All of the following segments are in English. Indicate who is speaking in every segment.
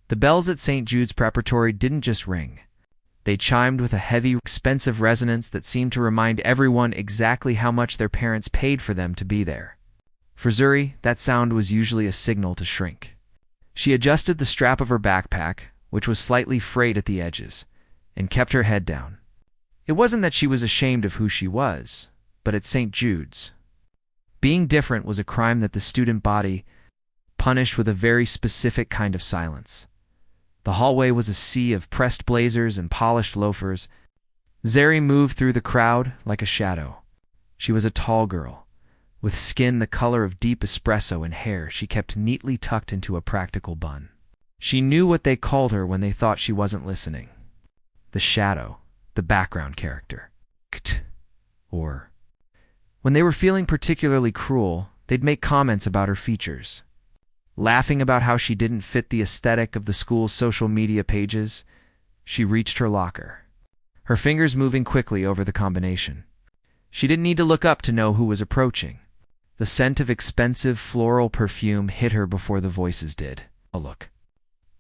Speaker 1: The bells at St. Jude's Preparatory didn't just ring. They chimed with a heavy, expensive resonance that seemed to remind everyone exactly how much their parents paid for them to be there. For Zuri, that sound was usually a signal to shrink. She adjusted the strap of her backpack, which was slightly frayed at the edges, and kept her head down. It wasn't that she was ashamed of who she was, but at St. Jude's, being different was a crime that the student body punished with a very specific kind of silence. The hallway was a sea of pressed blazers and polished loafers. Zuri moved through the crowd like a shadow. She was a tall girl, with skin the color of deep espresso and hair she kept neatly tucked into a practical bun. She knew what they called her when they thought she wasn't listening. The shadow, the background character. Or, when they were feeling particularly cruel, they'd make comments about her features. Laughing about how she didn't fit the aesthetic of the school's social media pages, she reached her locker, her fingers moving quickly over the combination. She didn't need to look up to know who was approaching. The scent of expensive floral perfume hit her before the voices did. Oh, look.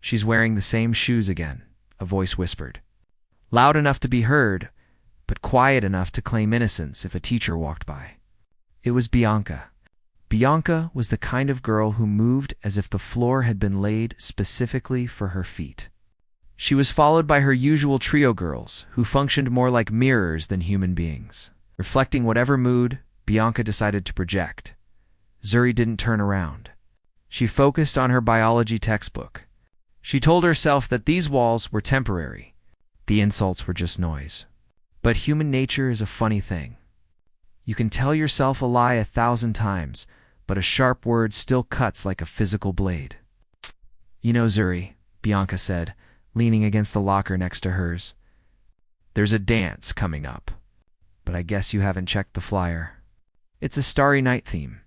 Speaker 1: She's wearing the same shoes again, a voice whispered. Loud enough to be heard, but quiet enough to claim innocence if a teacher walked by. It was Bianca. Bianca was the kind of girl who moved as if the floor had been laid specifically for her feet. She was followed by her usual trio girls, who functioned more like mirrors than human beings, reflecting whatever mood Bianca decided to project. Zuri didn't turn around. She focused on her biology textbook. She told herself that these walls were temporary. The insults were just noise. But human nature is a funny thing. You can tell yourself a lie 1,000 times, but a sharp word still cuts like a physical blade. You know, Zuri, Bianca said, leaning against the locker next to hers. There's a dance coming up, but I guess you haven't checked the flyer. It's a Starry Night theme.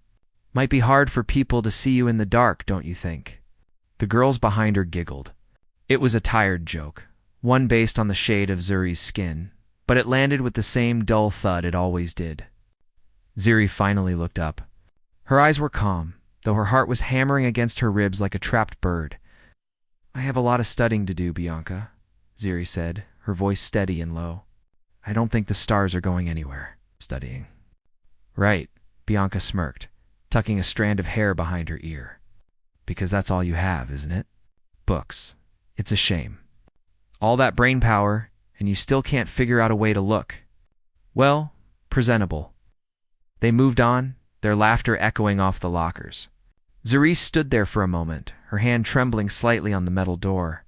Speaker 1: Might be hard for people to see you in the dark, don't you think? The girls behind her giggled. It was a tired joke, one based on the shade of Zuri's skin, but it landed with the same dull thud it always did. Zuri finally looked up. Her eyes were calm, though her heart was hammering against her ribs like a trapped bird. I have a lot of studying to do, Bianca, Zuri said, her voice steady and low. I don't think the stars are going anywhere. Studying. Right, Bianca smirked, tucking a strand of hair behind her ear. Because that's all you have, isn't it? Books. It's a shame. All that brain power, and you still can't figure out a way to look. Well, presentable. They moved on, their laughter echoing off the lockers. Zuri stood there for a moment, her hand trembling slightly on the metal door.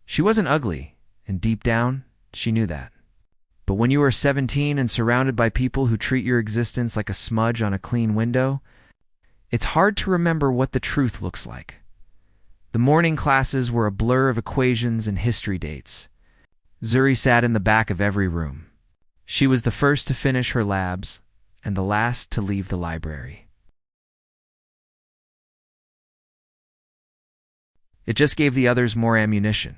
Speaker 1: She wasn't ugly, and deep down, she knew that. But when you are 17 and surrounded by people who treat your existence like a smudge on a clean window, it's hard to remember what the truth looks like. The morning classes were a blur of equations and history dates. Zuri sat in the back of every room. She was the first to finish her labs, and the last to leave the library. It just gave the others more ammunition.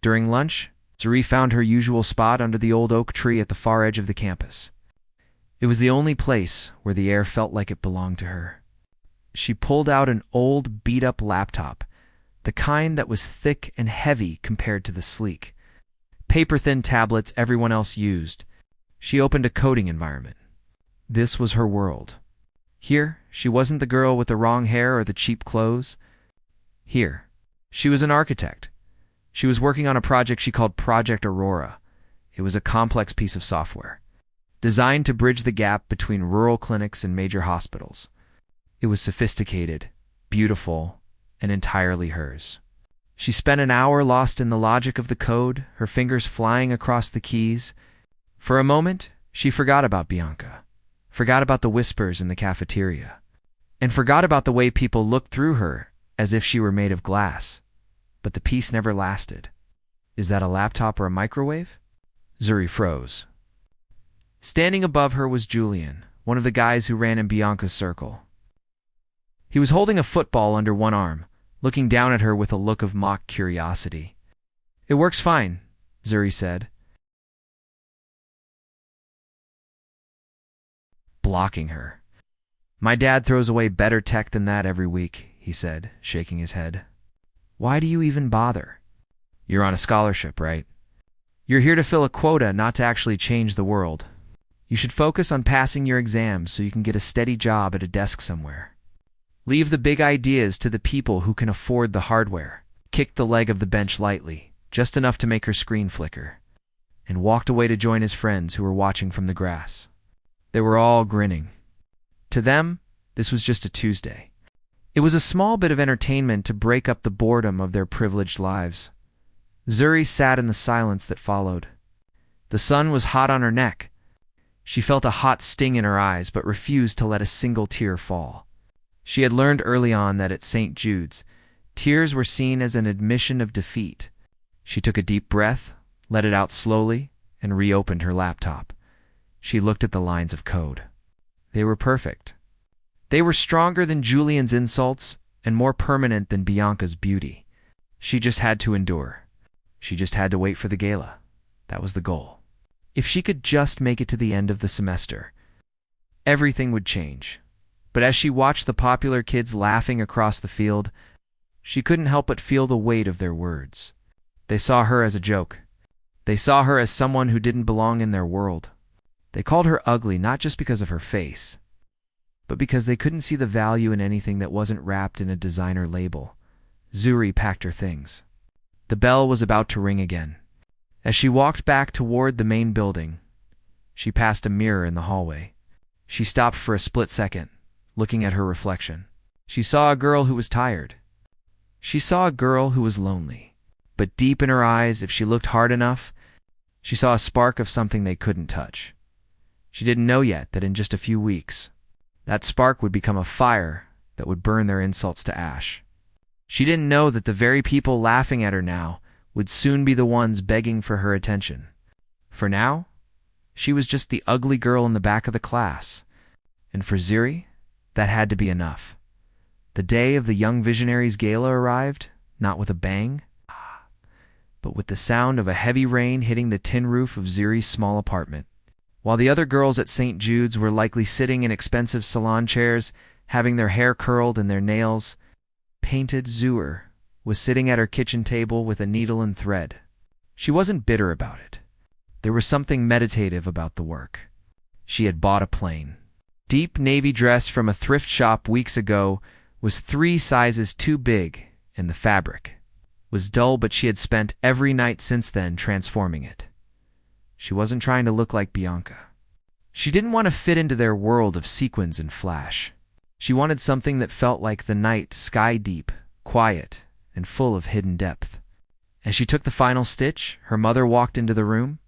Speaker 1: During lunch, Zuri found her usual spot under the old oak tree at the far edge of the campus. It was the only place where the air felt like it belonged to her. She pulled out an old, beat-up laptop, the kind that was thick and heavy compared to the sleek, paper-thin tablets everyone else used. She opened a coding environment. This was her world. Here, she wasn't the girl with the wrong hair or the cheap clothes. Here, she was an architect. She was working on a project she called Project Aurora. It was a complex piece of software, designed to bridge the gap between rural clinics and major hospitals. It was sophisticated, beautiful, and entirely hers. She spent an hour lost in the logic of the code, her fingers flying across the keys. For a moment, she forgot about Bianca, forgot about the whispers in the cafeteria, and forgot about the way people looked through her as if she were made of glass. But the peace never lasted. Is that a laptop or a microwave? Zuri froze. Standing above her was Julian, one of the guys who ran in Bianca's circle. He was holding a football under one arm, looking down at her with a look of mock curiosity. It works fine, Zuri said. Blocking her. My dad throws away better tech than that every week, he said, shaking his head. Why do you even bother? You're on a scholarship, right? You're here to fill a quota, not to actually change the world. You should focus on passing your exams so you can get a steady job at a desk somewhere. Leave the big ideas to the people who can afford the hardware. Kicked the leg of the bench lightly, just enough to make her screen flicker, and walked away to join his friends who were watching from the grass. They were all grinning. To them, this was just a Tuesday. It was a small bit of entertainment to break up the boredom of their privileged lives. Zuri sat in the silence that followed. The sun was hot on her neck. She felt a hot sting in her eyes, but refused to let a single tear fall. She had learned early on that at St. Jude's, tears were seen as an admission of defeat. She took a deep breath, let it out slowly, and reopened her laptop. She looked at the lines of code. They were perfect. They were stronger than Julian's insults and more permanent than Bianca's beauty. She just had to endure. She just had to wait for the gala. That was the goal. If she could just make it to the end of the semester, everything would change. But as she watched the popular kids laughing across the field, she couldn't help but feel the weight of their words. They saw her as a joke. They saw her as someone who didn't belong in their world. They called her ugly not just because of her face, but because they couldn't see the value in anything that wasn't wrapped in a designer label. Zuri packed her things. The bell was about to ring again. As she walked back toward the main building, she passed a mirror in the hallway. She stopped for a split second, looking at her reflection. She saw a girl who was tired. She saw a girl who was lonely. But deep in her eyes, if she looked hard enough, she saw a spark of something they couldn't touch. She didn't know yet that in just a few weeks, that spark would become a fire that would burn their insults to ash. She didn't know that the very people laughing at her now would soon be the ones begging for her attention. For now, she was just the ugly girl in the back of the class. And for Zuri, that had to be enough. The day of the Young Visionaries Gala arrived, not with a bang, but with the sound of a heavy rain hitting the tin roof of Zuri's small apartment. While the other girls at St. Jude's were likely sitting in expensive salon chairs, having their hair curled and their nails painted, Zuri was sitting at her kitchen table with a needle and thread. She wasn't bitter about it. There was something meditative about the work. She had bought a plain, deep navy dress from a thrift shop weeks ago, was 3 sizes too big, and the fabric was dull, but she had spent every night since then transforming it. She wasn't trying to look like Bianca. She didn't want to fit into their world of sequins and flash. She wanted something that felt like the night, sky deep, quiet, and full of hidden depth. As she took the final stitch, her mother walked into the room.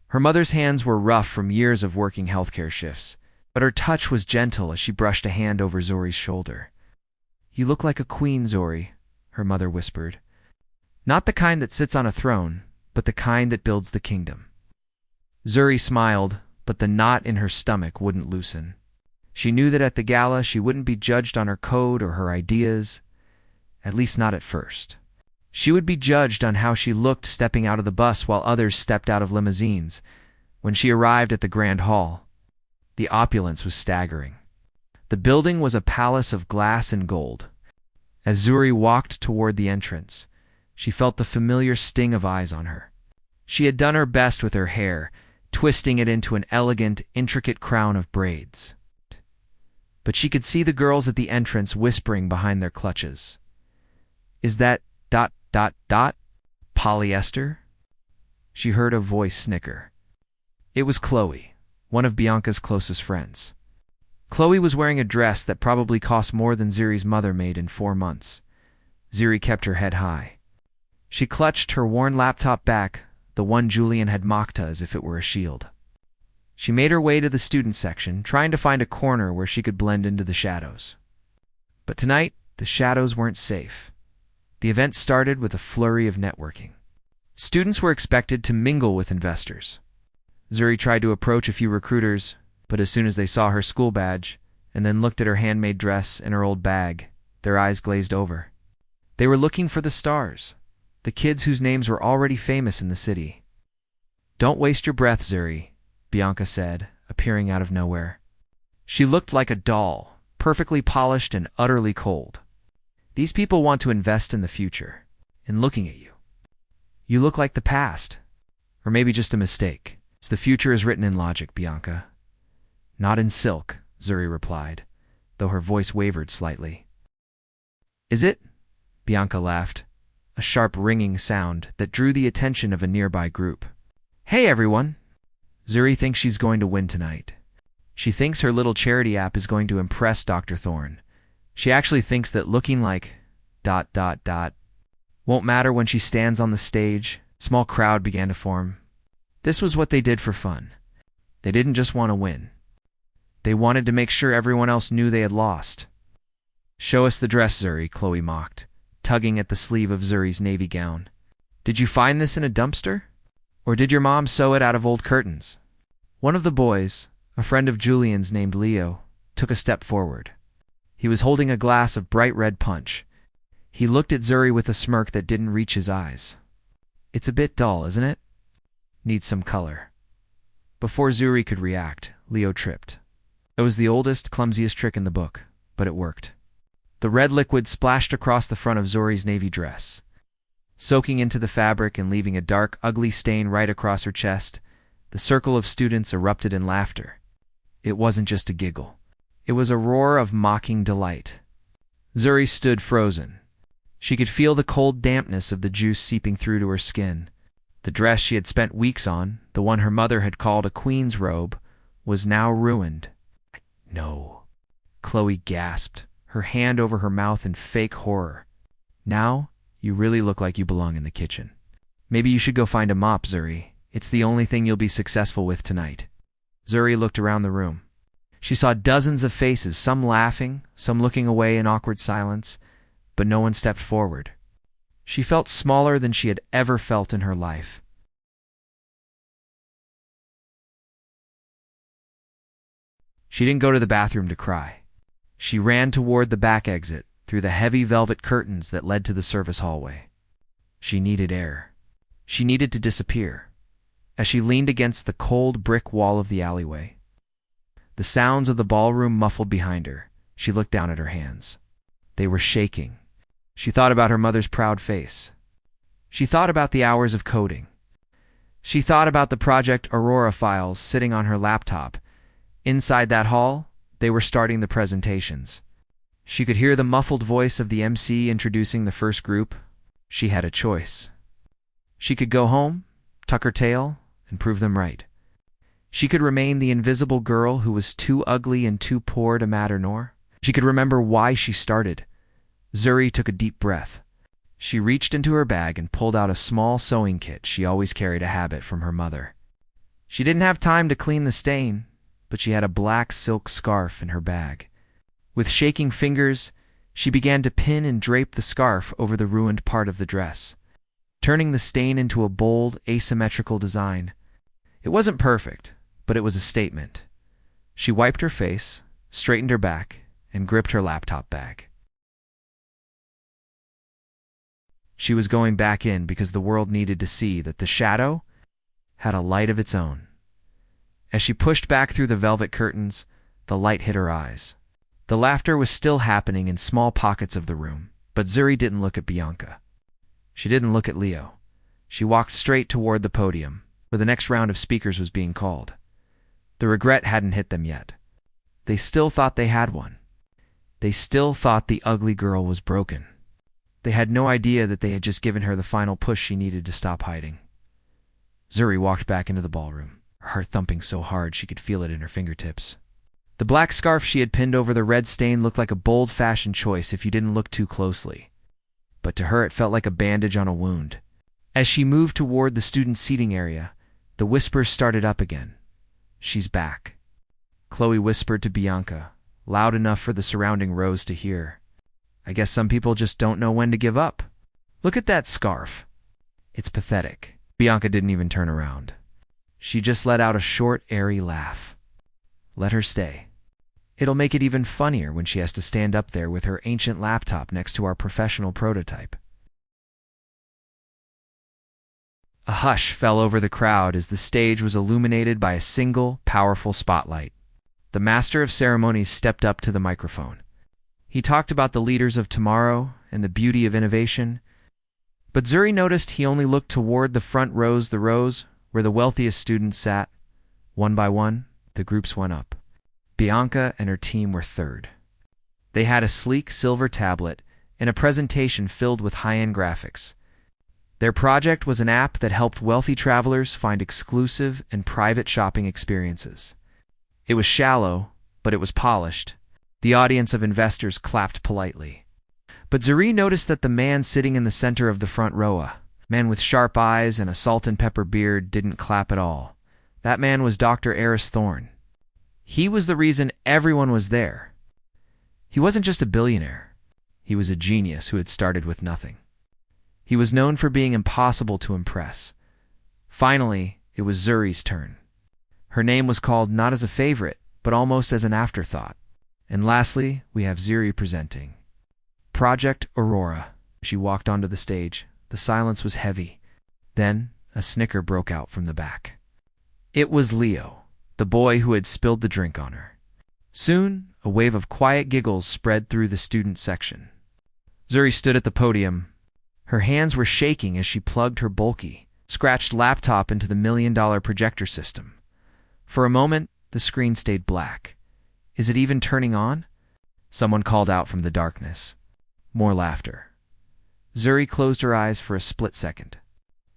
Speaker 1: Her mother's hands were rough from years of working healthcare shifts, but her touch was gentle as she brushed a hand over Zuri's shoulder. "You look like a queen, Zuri," her mother whispered. "Not the kind that sits on a throne, but the kind that builds the kingdom." Zuri smiled, but the knot in her stomach wouldn't loosen. She knew that at the gala she wouldn't be judged on her code or her ideas, at least not at first. She would be judged on how she looked stepping out of the bus while others stepped out of limousines. When she arrived at the grand hall, the opulence was staggering. The building was a palace of glass and gold. As Zuri walked toward the entrance, she felt the familiar sting of eyes on her. She had done her best with her hair, twisting it into an elegant, intricate crown of braids. But she could see the girls at the entrance whispering behind their clutches. "Is that ... polyester?" She heard a voice snicker. It was Chloe, one of Bianca's closest friends. Chloe was wearing a dress that probably cost more than Zuri's mother made in 4 months. Zuri kept her head high. She clutched her worn laptop back, the one Julian had mocked as if it were a shield. She made her way to the student section, trying to find a corner where she could blend into the shadows. But tonight, the shadows weren't safe. The event started with a flurry of networking. Students were expected to mingle with investors. Zuri tried to approach a few recruiters, but as soon as they saw her school badge, and then looked at her handmade dress and her old bag, their eyes glazed over. They were looking for the stars, the kids whose names were already famous in the city. "Don't waste your breath, Zuri," Bianca said, appearing out of nowhere. She looked like a doll, perfectly polished and utterly cold. "These people want to invest in the future. and looking at you. You look like the past, or maybe just a mistake. The future is written in logic, Bianca. Not in silk, Zuri replied, though her voice wavered slightly. Is it? Bianca laughed, a sharp ringing sound that drew the attention of a nearby group. Hey everyone! Zuri thinks she's going to win tonight. She thinks her little charity app is going to impress Dr. Thorne. She actually thinks that looking like ... won't matter when she stands on the stage. A small crowd began to form. This was what they did for fun. They didn't just want to win. They wanted to make sure everyone else knew they had lost. Show us the dress, Zuri, Chloe mocked, tugging at the sleeve of Zuri's navy gown. Did you find this in a dumpster? Or did your mom sew it out of old curtains? One of the boys, a friend of Julian's named Leo, took a step forward. He was holding a glass of bright red punch. He looked at Zuri with a smirk that didn't reach his eyes. It's a bit dull, isn't it? Needs some color. Before Zuri could react, Leo tripped. It was the oldest, clumsiest trick in the book, but it worked. The red liquid splashed across the front of Zuri's navy dress, soaking into the fabric and leaving a dark, ugly stain right across her chest. The circle of students erupted in laughter. It wasn't just a giggle. It was a roar of mocking delight. Zuri stood frozen. She could feel the cold dampness of the juice seeping through to her skin. The dress she had spent weeks on, the one her mother had called a queen's robe, was now ruined. No, Chloe gasped, her hand over her mouth in fake horror. Now, you really look like you belong in the kitchen. Maybe you should go find a mop, Zuri. It's the only thing you'll be successful with tonight. Zuri looked around the room. She saw dozens of faces, some laughing, some looking away in awkward silence, but no one stepped forward. She felt smaller than she had ever felt in her life. She didn't go to the bathroom to cry. She ran toward the back exit, through the heavy velvet curtains that led to the service hallway. She needed air. She needed to disappear. As she leaned against the cold brick wall of the alleyway, the sounds of the ballroom muffled behind her, she looked down at her hands. They were shaking. She thought about her mother's proud face. She thought about the hours of coding. She thought about the Project Aurora files sitting on her laptop. Inside that hall, they were starting the presentations. She could hear the muffled voice of the MC introducing the first group. She had a choice. She could go home, tuck her tail, and prove them right. She could remain the invisible girl who was too ugly and too poor to matter nor. She could remember why she started. Zuri took a deep breath. She reached into her bag and pulled out a small sewing kit she always carried, a habit from her mother. She didn't have time to clean the stain, but she had a black silk scarf in her bag. With shaking fingers, she began to pin and drape the scarf over the ruined part of the dress, turning the stain into a bold, asymmetrical design. It wasn't perfect, but it was a statement. She wiped her face, straightened her back, and gripped her laptop bag. She was going back in because the world needed to see that the shadow had a light of its own. As she pushed back through the velvet curtains, the light hit her eyes. The laughter was still happening in small pockets of the room, but Zuri didn't look at Bianca. She didn't look at Leo. She walked straight toward the podium, where the next round of speakers was being called. The regret hadn't hit them yet. They still thought they had one. They still thought the ugly girl was broken. They had no idea that they had just given her the final push she needed to stop hiding. Zuri walked back into the ballroom, her heart thumping so hard she could feel it in her fingertips. The black scarf she had pinned over the red stain looked like a bold-fashioned choice if you didn't look too closely. But to her it felt like a bandage on a wound. As she moved toward the student seating area, the whispers started up again. "She's back," Chloe whispered to Bianca, loud enough for the surrounding rows to hear. "I guess some people just don't know when to give up. Look at that scarf. It's pathetic." Bianca didn't even turn around. She just let out a short, airy laugh. Let her stay. It'll make it even funnier when she has to stand up there with her ancient laptop next to our professional prototype. A hush fell over the crowd as the stage was illuminated by a single, powerful spotlight. The master of ceremonies stepped up to the microphone. He talked about the leaders of tomorrow and the beauty of innovation, But Zuri noticed he only looked toward the front rows, the rows where the wealthiest students sat. One by one, the groups went up. Bianca and her team were third. They had a sleek silver tablet and a presentation filled with high-end graphics. Their project was an app that helped wealthy travelers find exclusive and private shopping experiences. It was shallow, but it was polished. The audience of investors clapped politely. But Zuri noticed that the man sitting in the center of the front row, a man with sharp eyes and a salt and pepper beard, didn't clap at all. That man was Dr. Eris Thorne. He was the reason everyone was there. He wasn't just a billionaire. He was a genius who had started with nothing. He was known for being impossible to impress. Finally, it was Zuri's turn. Her name was called not as a favorite, but almost as an afterthought. And lastly, we have Zuri presenting Project Aurora. She walked onto the stage. The silence was heavy. Then, a snicker broke out from the back. It was Leo, the boy who had spilled the drink on her. Soon, a wave of quiet giggles spread through the student section. Zuri stood at the podium. Her hands were shaking as she plugged her bulky, scratched laptop into the $1 million projector system. For a moment, the screen stayed black. Is it even turning on? Someone called out from the darkness. More laughter. Zuri closed her eyes for a split second.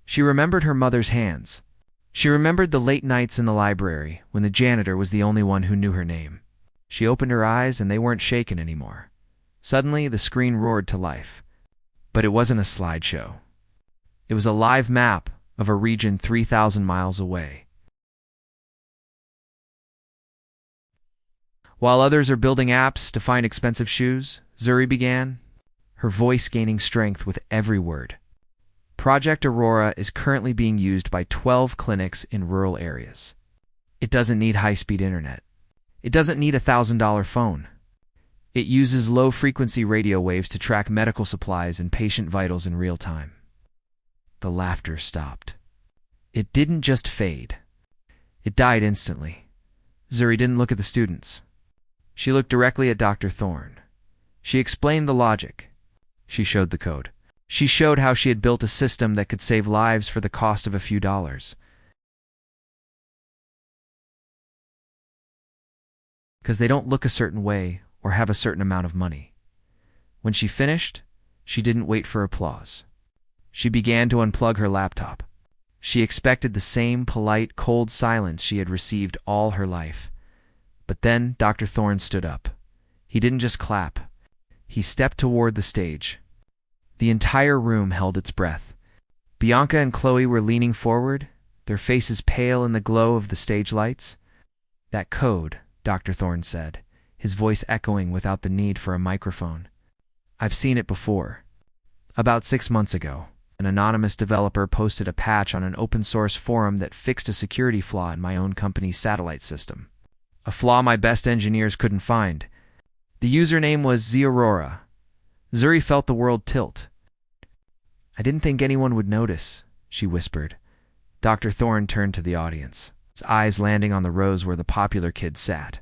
Speaker 1: She remembered her mother's hands. She remembered the late nights in the library when the janitor was the only one who knew her name. She opened her eyes and they weren't shaken anymore. Suddenly, the screen roared to life. But it wasn't a slideshow. It was a live map of a region 3,000 miles away. While others are building apps to find expensive shoes, Zuri began, her voice gaining strength with every word. Project Aurora is currently being used by 12 clinics in rural areas. It doesn't need high-speed internet. It doesn't need a $1,000 phone. It uses low-frequency radio waves to track medical supplies and patient vitals in real time. The laughter stopped. It didn't just fade. It died instantly. Zuri didn't look at the students. She looked directly at Dr. Thorne. She explained the logic. She showed the code. She showed how she had built a system that could save lives for the cost of a few dollars. Because they don't look a certain way or have a certain amount of money. When she finished, she didn't wait for applause. She began to unplug her laptop. She expected the same polite, cold silence she had received all her life. But then Dr. Thorne stood up. He didn't just clap. He stepped toward the stage. The entire room held its breath. Bianca and Chloe were leaning forward, their faces pale in the glow of the stage lights. That code, Dr. Thorne said, his voice echoing without the need for a microphone. I've seen it before. About 6 months ago, an anonymous developer posted a patch on an open-source forum that fixed a security flaw in my own company's satellite system. A flaw my best engineers couldn't find. The username was Zaurora. Zuri felt the world tilt. I didn't think anyone would notice, she whispered. Dr. Thorne turned to the audience, his eyes landing on the rows where the popular kids sat.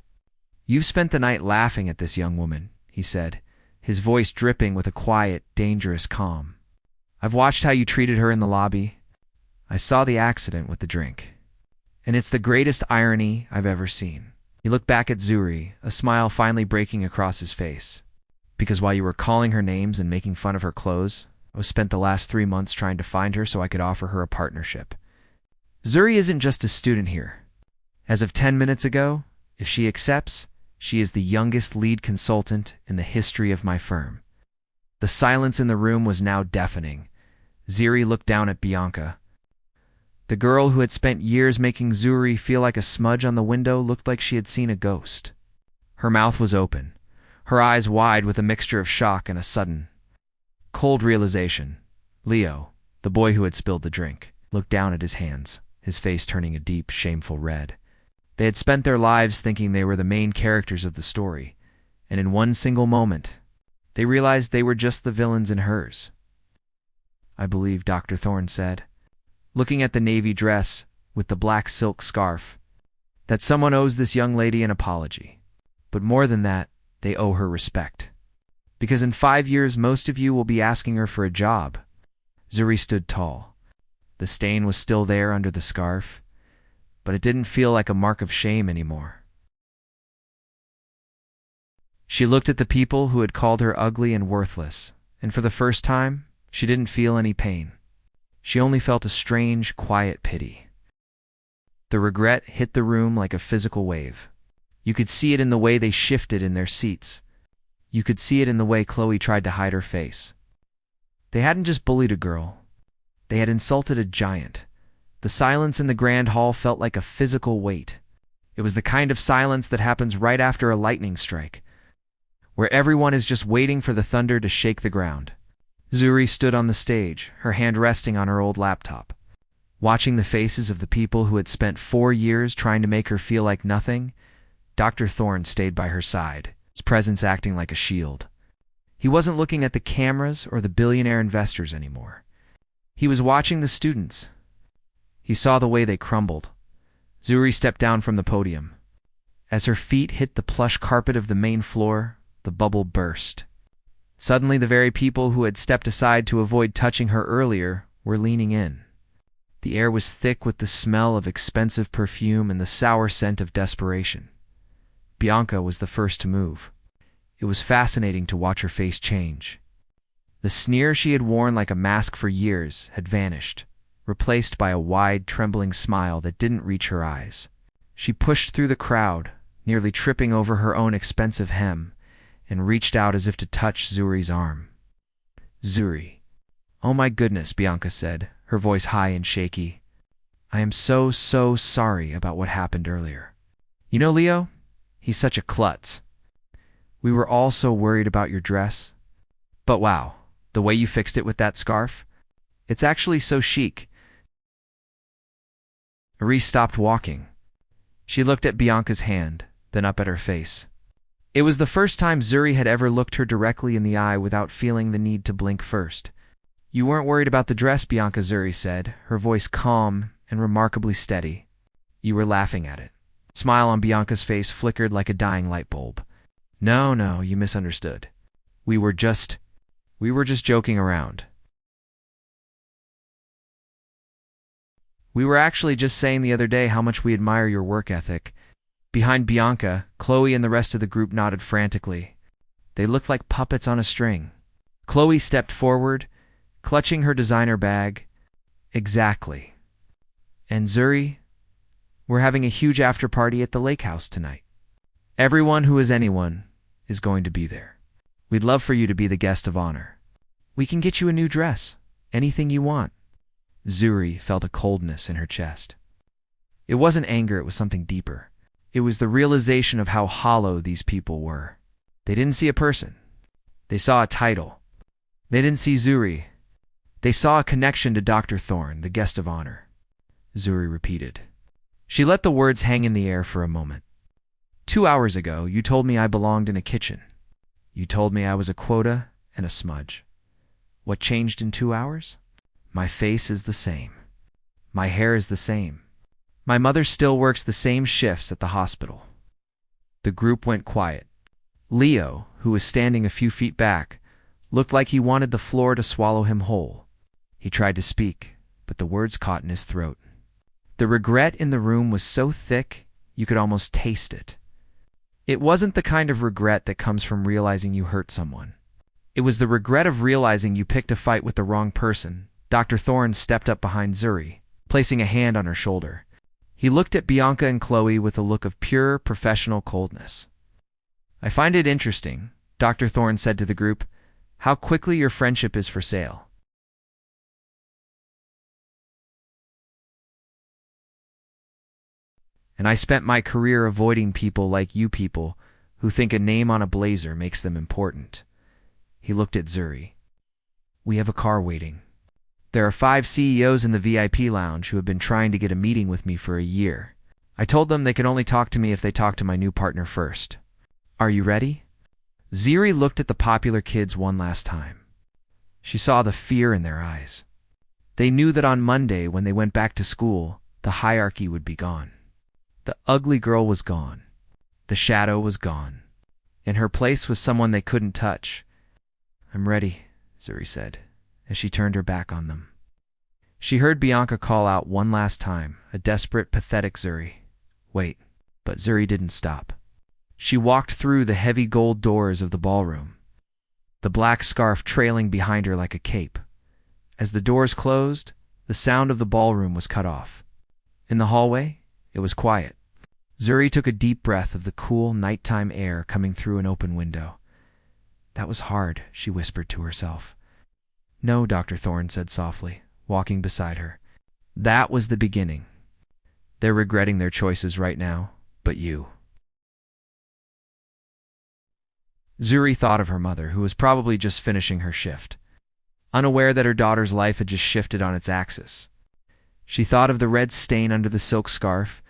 Speaker 1: You've spent the night laughing at this young woman, he said, his voice dripping with a quiet, dangerous calm. I've watched how you treated her in the lobby. I saw the accident with the drink. And it's the greatest irony I've ever seen. He looked back at Zuri, a smile finally breaking across his face. Because while you were calling her names and making fun of her clothes, I spent the last 3 months trying to find her so I could offer her a partnership. Zuri isn't just a student here. As of 10 minutes ago, if she accepts, she is the youngest lead consultant in the history of my firm. The silence in the room was now deafening. Zuri looked down at Bianca. The girl who had spent years making Zuri feel like a smudge on the window looked like she had seen a ghost. Her mouth was open, her eyes wide with a mixture of shock and a sudden, cold realization. Leo, the boy who had spilled the drink, looked down at his hands, his face turning a deep, shameful red. They had spent their lives thinking they were the main characters of the story, and in one single moment, they realized they were just the villains in hers. I believe, Dr. Thorne said, looking at the navy dress with the black silk scarf, that someone owes this young lady an apology. But more than that, they owe her respect. Because in 5 years, most of you will be asking her for a job. Zuri stood tall. The stain was still there under the scarf, but it didn't feel like a mark of shame anymore. She looked at the people who had called her ugly and worthless, and for the first time, she didn't feel any pain. She only felt a strange, quiet pity. The regret hit the room like a physical wave. You could see it in the way they shifted in their seats. You could see it in the way Chloe tried to hide her face. They hadn't just bullied a girl. They had insulted a giant. The silence in the grand hall felt like a physical weight. It was the kind of silence that happens right after a lightning strike, where everyone is just waiting for the thunder to shake the ground. Zuri stood on the stage, her hand resting on her old laptop. Watching the faces of the people who had spent 4 years trying to make her feel like nothing, Dr. Thorne stayed by her side, his presence acting like a shield. He wasn't looking at the cameras or the billionaire investors anymore. He was watching the students. He saw the way they crumbled. Zuri stepped down from the podium. As her feet hit the plush carpet of the main floor, the bubble burst. Suddenly, the very people who had stepped aside to avoid touching her earlier were leaning in. The air was thick with the smell of expensive perfume and the sour scent of desperation. Bianca was the first to move. It was fascinating to watch her face change. The sneer she had worn like a mask for years had vanished, replaced by a wide, trembling smile that didn't reach her eyes. She pushed through the crowd, nearly tripping over her own expensive hem, and reached out as if to touch Zuri's arm. Zuri. "Oh my goodness," Bianca said, her voice high and shaky. "I am so sorry about what happened earlier. You know Leo? He's such a klutz. We were all so worried about your dress. But wow, the way you fixed it with that scarf? It's actually so chic." Marie stopped walking. She looked at Bianca's hand, then up at her face. It was the first time Zuri had ever looked her directly in the eye without feeling the need to blink first. "You weren't worried about the dress," Bianca, Zuri said, her voice calm and remarkably steady. "You were laughing at it." The smile on Bianca's face flickered like a dying light bulb. No, you misunderstood. We were just joking around. We were actually just saying the other day how much we admire your work ethic." Behind Bianca, Chloe and the rest of the group nodded frantically. They looked like puppets on a string. Chloe stepped forward, clutching her designer bag. "Exactly. And Zuri, we're having a huge after-party at the lake house tonight. Everyone who is anyone is going to be there. We'd love for you to be the guest of honor. We can get you a new dress, anything you want." Zuri felt a coldness in her chest. It wasn't anger, it was something deeper. It was the realization of how hollow these people were. They didn't see a person. They saw a title. They didn't see Zuri. They saw a connection to Dr. Thorne, the guest of honor. Zuri repeated. She let the words hang in the air for a moment. 2 hours ago, you told me I belonged in a kitchen. You told me I was a quota and a smudge. What changed in 2 hours? My face is the same. My hair is the same. My mother still works the same shifts at the hospital. The group went quiet. Leo, who was standing a few feet back, looked like he wanted the floor to swallow him whole. He tried to speak, but the words caught in his throat. The regret in the room was so thick, you could almost taste it. It wasn't the kind of regret that comes from realizing you hurt someone. It was the regret of realizing you picked a fight with the wrong person. Dr. Thorne stepped up behind Zuri, placing a hand on her shoulder. He looked at Bianca and Chloe with a look of pure, professional coldness. "I find it interesting," Dr. Thorne said to the group, "how quickly your friendship is for sale. And I spent my career avoiding people like you people who think a name on a blazer makes them important." He looked at Zuri. "We have a car waiting. There are 5 CEOs in the VIP lounge who have been trying to get a meeting with me for a year. I told them they could only talk to me if they talked to my new partner first. Are you ready?" Zuri looked at the popular kids one last time. She saw the fear in their eyes. They knew that on Monday, when they went back to school, the hierarchy would be gone. The ugly girl was gone. The shadow was gone. In her place was someone they couldn't touch. "I'm ready," Zuri said, as she turned her back on them. She heard Bianca call out one last time, a desperate, pathetic Zuri. Wait, but Zuri didn't stop. She walked through the heavy gold doors of the ballroom, the black scarf trailing behind her like a cape. As the doors closed, the sound of the ballroom was cut off. In the hallway, it was quiet. Zuri took a deep breath of the cool, nighttime air coming through an open window. That was hard, she whispered to herself. No, Dr. Thorne said softly, walking beside her. That was the beginning. They're regretting their choices right now, but you. Zuri thought of her mother, who was probably just finishing her shift, unaware that her daughter's life had just shifted on its axis. She thought of the red stain under the silk scarf.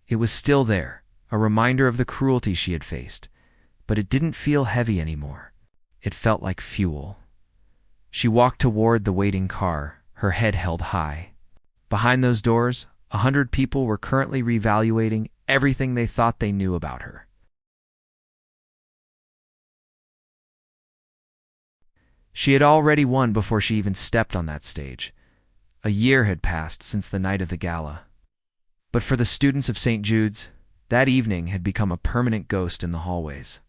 Speaker 1: It was still there, a reminder of the cruelty she had faced, but it didn't feel heavy anymore. It felt like fuel. She walked toward the waiting car, her head held high. Behind those doors, 100 people were currently reevaluating everything they thought they knew about her. She had already won before she even stepped on that stage. A year had passed since the night of the gala. But for the students of St. Jude's, that evening had become a permanent ghost in the hallways.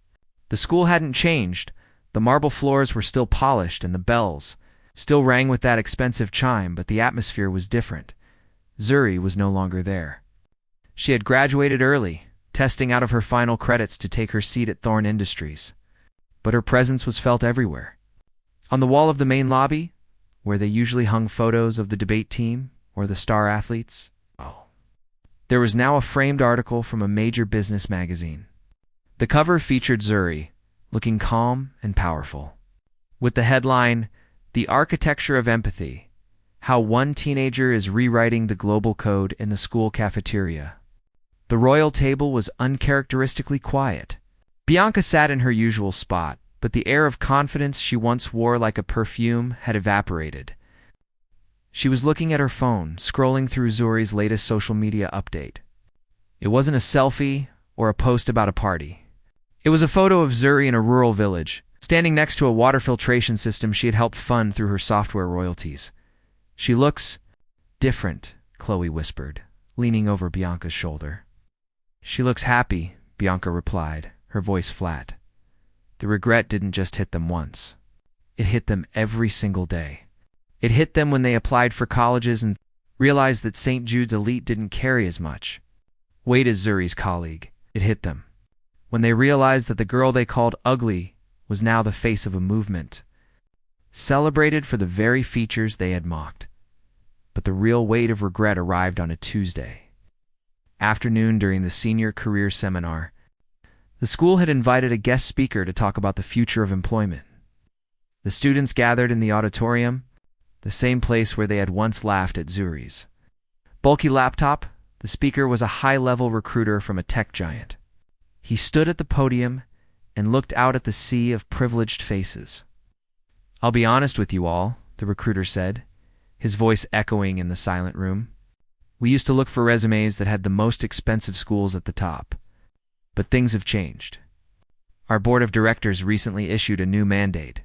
Speaker 1: The school hadn't changed. The marble floors were still polished and the bells still rang with that expensive chime, but the atmosphere was different. Zuri was no longer there. She had graduated early, testing out of her final credits to take her seat at Thorne Industries. But her presence was felt everywhere. On the wall of the main lobby, where they usually hung photos of the debate team or the star athletes, there was now a framed article from a major business magazine. The cover featured Zuri, looking calm and powerful, with the headline, "The Architecture of Empathy: How One Teenager is Rewriting the Global Code in the School Cafeteria." The royal table was uncharacteristically quiet. Bianca sat in her usual spot, but the air of confidence she once wore like a perfume had evaporated. She was looking at her phone, scrolling through Zuri's latest social media update. It wasn't a selfie or a post about a party. It was a photo of Zuri in a rural village, standing next to a water filtration system she had helped fund through her software royalties. "She looks different," Chloe whispered, leaning over Bianca's shoulder. "She looks happy," Bianca replied, her voice flat. The regret didn't just hit them once. It hit them every single day. It hit them when they applied for colleges and realized that St. Jude's elite didn't carry as much weight as Zuri's colleague. It hit them when they realized that the girl they called ugly was now the face of a movement, celebrated for the very features they had mocked. But the real weight of regret arrived on a Tuesday afternoon during the senior career seminar. The school had invited a guest speaker to talk about the future of employment. The students gathered in the auditorium, the same place where they had once laughed at Zuri's bulky laptop. The speaker was a high-level recruiter from a tech giant. He stood at the podium and looked out at the sea of privileged faces. "I'll be honest with you all," the recruiter said, his voice echoing in the silent room. "We used to look for resumes that had the most expensive schools at the top. But things have changed. Our board of directors recently issued a new mandate.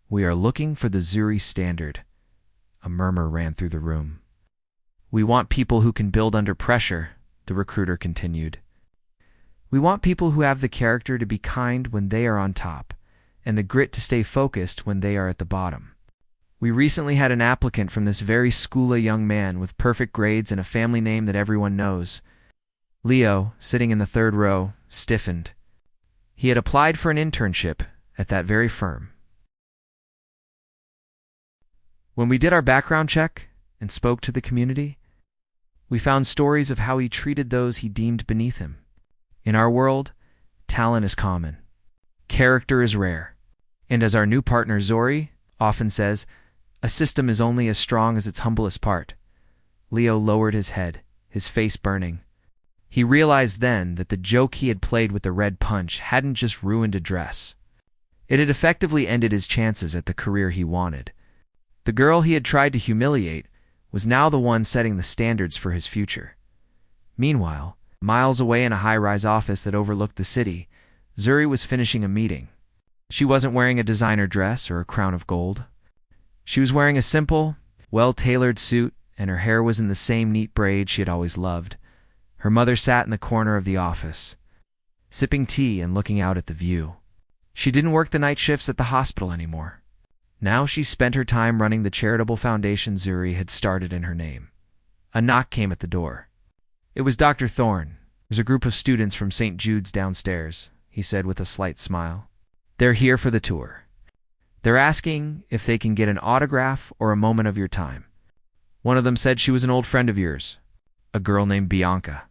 Speaker 1: We are looking for the Zuri standard." A murmur ran through the room. "We want people who can build under pressure," the recruiter continued. "We want people who have the character to be kind when they are on top, and the grit to stay focused when they are at the bottom. We recently had an applicant from this very school, a young man with perfect grades and a family name that everyone knows." Leo, sitting in the third row, stiffened. He had applied for an internship at that very firm. "When we did our background check and spoke to the community, we found stories of how he treated those he deemed beneath him. In our world, talent is common. Character is rare. And as our new partner Zuri often says, a system is only as strong as its humblest part." Leo lowered his head, his face burning. He realized then that the joke he had played with the red punch hadn't just ruined a dress. It had effectively ended his chances at the career he wanted. The girl he had tried to humiliate was now the one setting the standards for his future. Meanwhile, miles away in a high-rise office that overlooked the city, Zuri was finishing a meeting. She wasn't wearing a designer dress or a crown of gold. She was wearing a simple, well-tailored suit, and her hair was in the same neat braid she had always loved. Her mother sat in the corner of the office, sipping tea and looking out at the view. She didn't work the night shifts at the hospital anymore. Now she spent her time running the charitable foundation Zuri had started in her name. A knock came at the door. It was Dr. Thorne. "There's a group of students from St. Jude's downstairs," he said with a slight smile. "They're here for the tour. They're asking if they can get an autograph or a moment of your time. One of them said she was an old friend of yours, a girl named Bianca."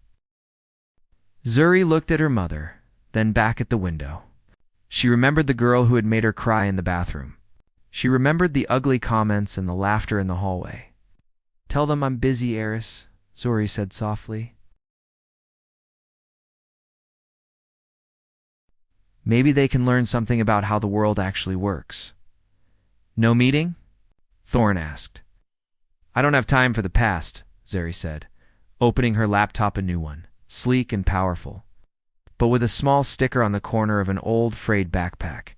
Speaker 1: Zuri looked at her mother, then back at the window. She remembered the girl who had made her cry in the bathroom. She remembered the ugly comments and the laughter in the hallway. "Tell them I'm busy, Eris," Zuri said softly. "Maybe they can learn something about how the world actually works." "No meeting?" Thorne asked. "I don't have time for the past," Zuri said, opening her laptop, a new one, sleek and powerful, but with a small sticker on the corner of an old frayed backpack.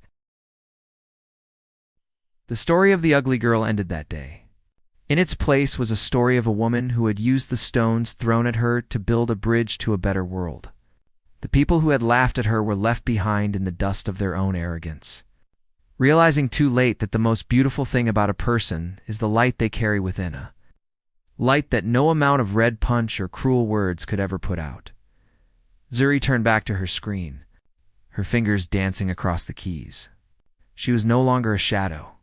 Speaker 1: The story of the ugly girl ended that day. In its place was a story of a woman who had used the stones thrown at her to build a bridge to a better world. The people who had laughed at her were left behind in the dust of their own arrogance, realizing too late that the most beautiful thing about a person is the light they carry within, a light that no amount of red punch or cruel words could ever put out. Zuri turned back to her screen, her fingers dancing across the keys. She was no longer a shadow.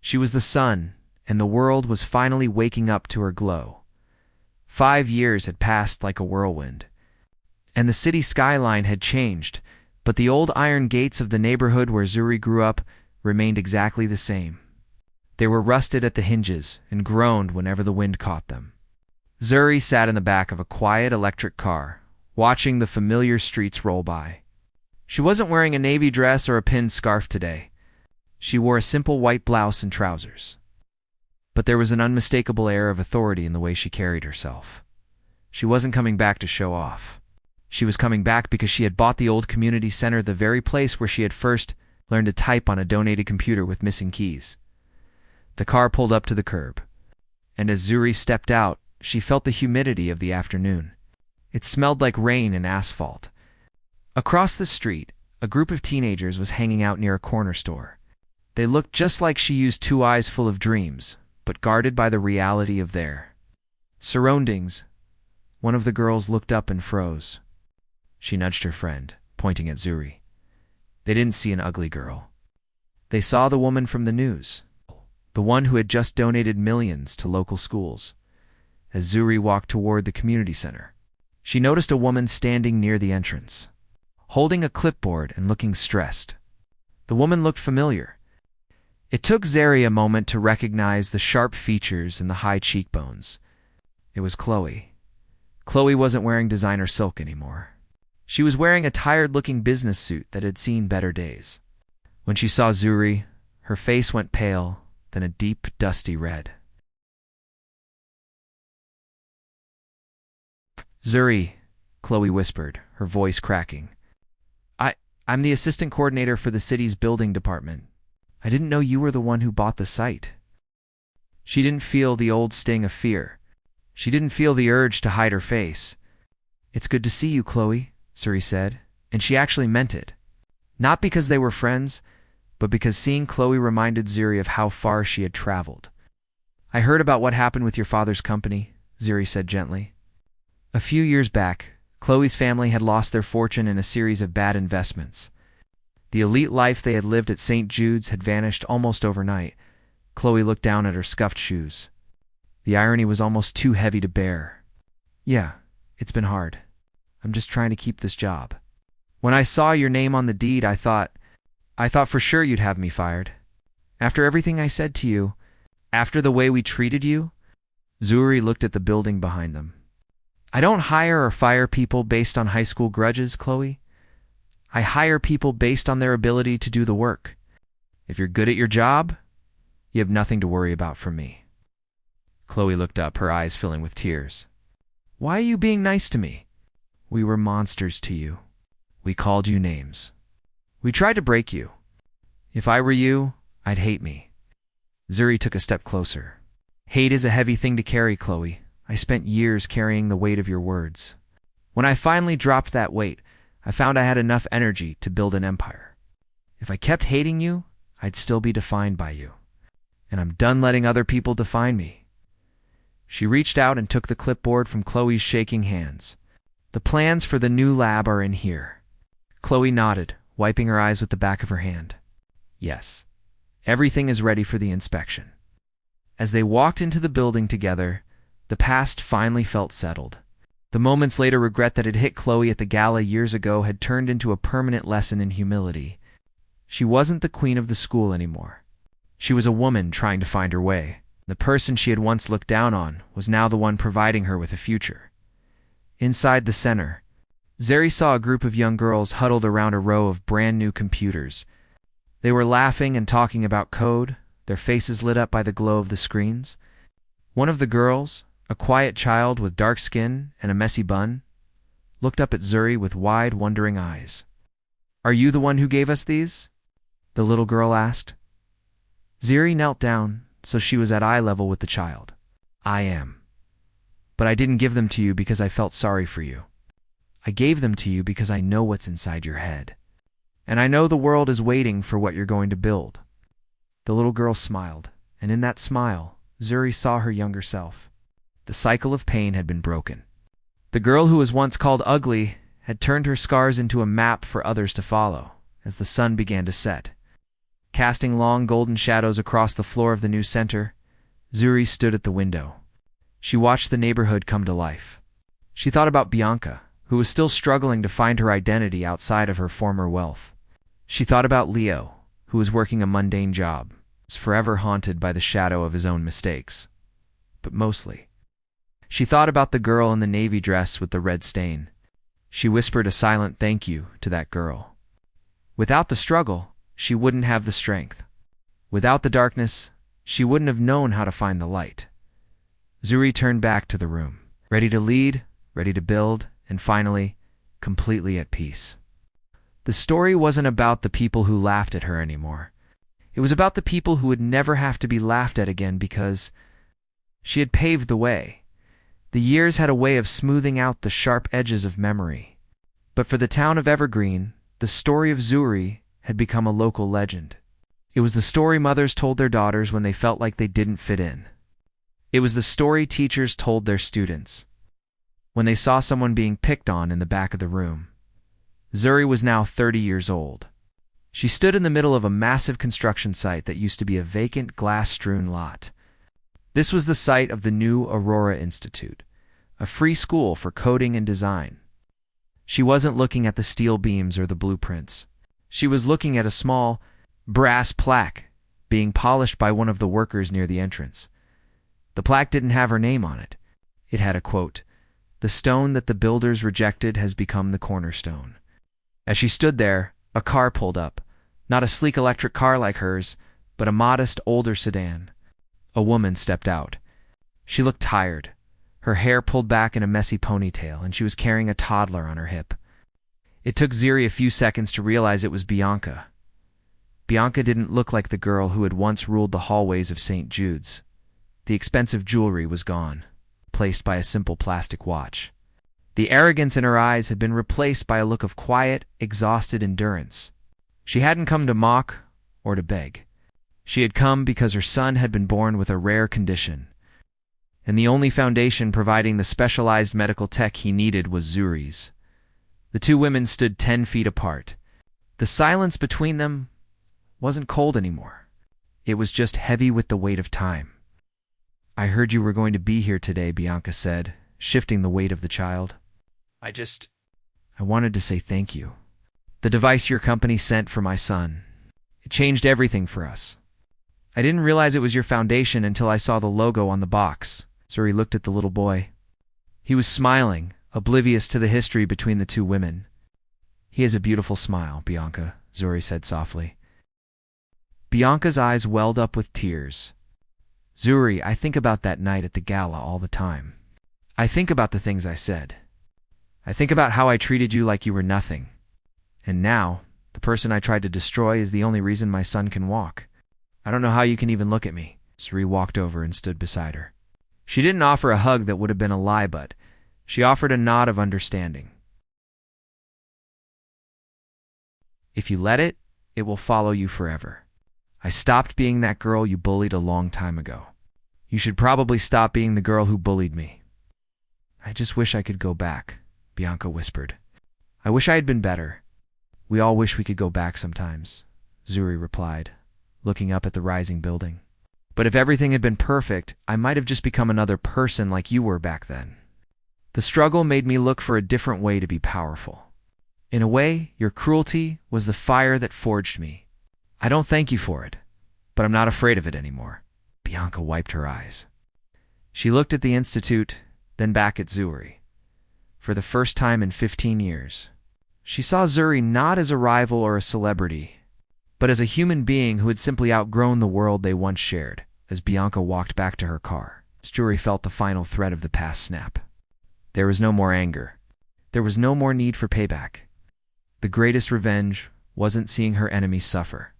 Speaker 1: She was the sun, and the world was finally waking up to her glow. 5 years had passed like a whirlwind, and the city skyline had changed, but the old iron gates of the neighborhood where Zuri grew up remained exactly the same. They were rusted at the hinges and groaned whenever the wind caught them. Zuri sat in the back of a quiet electric car, watching the familiar streets roll by. She wasn't wearing a navy dress or a pinned scarf today. She wore a simple white blouse and trousers. But there was an unmistakable air of authority in the way she carried herself. She wasn't coming back to show off. She was coming back because she had bought the old community center, the very place where she had first learned to type on a donated computer with missing keys. The car pulled up to the curb, and as Zuri stepped out, she felt the humidity of the afternoon. It smelled like rain and asphalt. Across the street, a group of teenagers was hanging out near a corner store. They looked just like she used 2 eyes full of dreams, but guarded by the reality of their surroundings. One of the girls looked up and froze. She nudged her friend, pointing at Zuri. They didn't see an ugly girl. They saw the woman from the news, the one who had just donated millions to local schools. As Zuri walked toward the community center, she noticed a woman standing near the entrance, holding a clipboard and looking stressed. The woman looked familiar. It took Zuri a moment to recognize the sharp features and the high cheekbones. It was Chloe. Chloe wasn't wearing designer silk anymore. She was wearing a tired-looking business suit that had seen better days. When she saw Zuri, her face went pale, then a deep, dusty red. "Zuri," Chloe whispered, her voice cracking. I'm the assistant coordinator for the city's building department. I didn't know you were the one who bought the site." She didn't feel the old sting of fear. She didn't feel the urge to hide her face. "It's good to see you, Chloe," Zuri said, and she actually meant it. Not because they were friends, but because seeing Chloe reminded Zuri of how far she had traveled. "I heard about what happened with your father's company," Zuri said gently. A few years back, Chloe's family had lost their fortune in a series of bad investments. The elite life they had lived at St. Jude's had vanished almost overnight. Chloe looked down at her scuffed shoes. The irony was almost too heavy to bear. "Yeah, it's been hard. I'm just trying to keep this job. When I saw your name on the deed, I thought for sure you'd have me fired. After everything I said to you, after the way we treated you." Zuri looked at the building behind them. "I don't hire or fire people based on high school grudges, Chloe. I hire people based on their ability to do the work. If you're good at your job, you have nothing to worry about from me." Chloe looked up, her eyes filling with tears. "Why are you being nice to me? We were monsters to you. We called you names. We tried to break you. If I were you, I'd hate me." Zuri took a step closer. Hate is a heavy thing to carry, Chloe. I spent years carrying the weight of your words. When I finally dropped that weight, I found I had enough energy to build an empire. If I kept hating you, I'd still be defined by you. And I'm done letting other people define me. She reached out and took the clipboard from Chloe's shaking hands. The plans for the new lab are in here. Chloe nodded, wiping her eyes with the back of her hand. Yes, everything is ready for the inspection. As they walked into the building together, the past finally felt settled. The moments later regret that had hit Chloe at the gala years ago had turned into a permanent lesson in humility. She wasn't the queen of the school anymore. She was a woman trying to find her way. The person she had once looked down on was now the one providing her with a future. Inside the center, Zuri saw a group of young girls huddled around a row of brand new computers. They were laughing and talking about code, their faces lit up by the glow of the screens. One of the girls, a quiet child with dark skin and a messy bun, looked up at Zuri with wide, wondering eyes. "Are you the one who gave us these?" the little girl asked. Zuri knelt down, so she was at eye level with the child. "I am. But I didn't give them to you because I felt sorry for you. I gave them to you because I know what's inside your head. And I know the world is waiting for what you're going to build." The little girl smiled, and in that smile, Zuri saw her younger self. The cycle of pain had been broken. The girl who was once called ugly had turned her scars into a map for others to follow as the sun began to set. Casting long golden shadows across the floor of the new center, Zuri stood at the window. She watched the neighborhood come to life. She thought about Bianca, who was still struggling to find her identity outside of her former wealth. She thought about Leo, who was working a mundane job, was forever haunted by the shadow of his own mistakes. But mostly, she thought about the girl in the navy dress with the red stain. She whispered a silent thank you to that girl. Without the struggle, she wouldn't have the strength. Without the darkness, she wouldn't have known how to find the light. Zuri turned back to the room, ready to lead, ready to build, and finally, completely at peace. The story wasn't about the people who laughed at her anymore. It was about the people who would never have to be laughed at again because she had paved the way. The years had a way of smoothing out the sharp edges of memory. But for the town of Evergreen, the story of Zuri had become a local legend. It was the story mothers told their daughters when they felt like they didn't fit in. It was the story teachers told their students when they saw someone being picked on in the back of the room. Zuri was now 30 years old. She stood in the middle of a massive construction site that used to be a vacant, glass-strewn lot. This was the site of the new Aurora Institute, a free school for coding and design. She wasn't looking at the steel beams or the blueprints. She was looking at a small, brass plaque being polished by one of the workers near the entrance. The plaque didn't have her name on it. It had a quote, "The stone that the builders rejected has become the cornerstone." As she stood there, a car pulled up. Not a sleek electric car like hers, but a modest, older sedan. A woman stepped out. She looked tired, her hair pulled back in a messy ponytail, and she was carrying a toddler on her hip. It took Zuri a few seconds to realize it was Bianca. Bianca didn't look like the girl who had once ruled the hallways of St. Jude's. The expensive jewelry was gone, replaced by a simple plastic watch. The arrogance in her eyes had been replaced by a look of quiet, exhausted endurance. She hadn't come to mock or to beg. She had come because her son had been born with a rare condition, and the only foundation providing the specialized medical tech he needed was Zuri's. The two women stood 10 feet apart. The silence between them wasn't cold anymore. It was just heavy with the weight of time. "I heard you were going to be here today," Bianca said, shifting the weight of the child. I wanted to say thank you. The device your company sent for my son. It changed everything for us. I didn't realize it was your foundation until I saw the logo on the box." Zuri looked at the little boy. He was smiling, oblivious to the history between the two women. "He has a beautiful smile, Bianca," Zuri said softly. Bianca's eyes welled up with tears. "Zuri, I think about that night at the gala all the time. I think about the things I said. I think about how I treated you like you were nothing. And now, the person I tried to destroy is the only reason my son can walk. I don't know how you can even look at me. Zuri walked over and stood beside her. She didn't offer a hug that would have been a lie, but she offered a nod of understanding. If you let it, it will follow you forever. I stopped being that girl you bullied a long time ago. You should probably stop being the girl who bullied me. I just wish I could go back, Bianca whispered. I wish I had been better. We all wish we could go back sometimes, Zuri replied, looking up at the rising building. But if everything had been perfect, I might have just become another person like you were back then. The struggle made me look for a different way to be powerful. In a way, your cruelty was the fire that forged me. I don't thank you for it, but I'm not afraid of it anymore. Bianca wiped her eyes. She looked at the Institute, then back at Zuri. For the first time in 15 years, she saw Zuri not as a rival or a celebrity, but as a human being who had simply outgrown the world they once shared. As Bianca walked back to her car, Zuri felt the final thread of the past snap. There was no more anger. There was no more need for payback. The greatest revenge wasn't seeing her enemies suffer.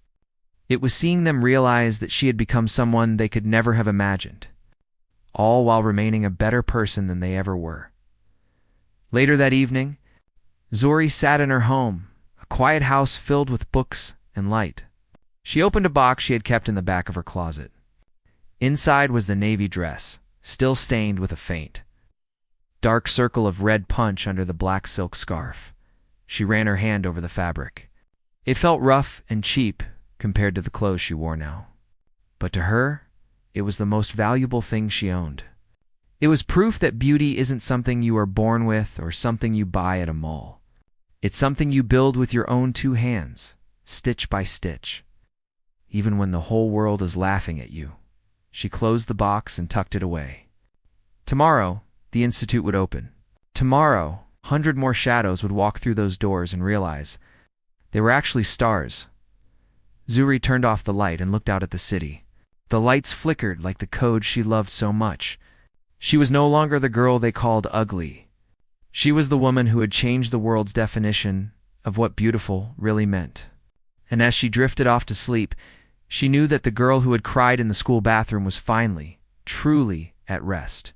Speaker 1: It was seeing them realize that she had become someone they could never have imagined, all while remaining a better person than they ever were. Later that evening, Zuri sat in her home, a quiet house filled with books and light. She opened a box she had kept in the back of her closet. Inside was the navy dress, still stained with a faint dark circle of red punch under the black silk scarf. She ran her hand over the fabric. It felt rough and cheap compared to the clothes she wore now. But to her, it was the most valuable thing she owned. It was proof that beauty isn't something you are born with or something you buy at a mall. It's something you build with your own two hands, stitch by stitch. Even when the whole world is laughing at you. She closed the box and tucked it away. Tomorrow, the Institute would open. Tomorrow, 100 more shadows would walk through those doors and realize they were actually stars. Zuri turned off the light and looked out at the city. The lights flickered like the code she loved so much. She was no longer the girl they called ugly. She was the woman who had changed the world's definition of what beautiful really meant. And as she drifted off to sleep, she knew that the girl who had cried in the school bathroom was finally, truly at rest.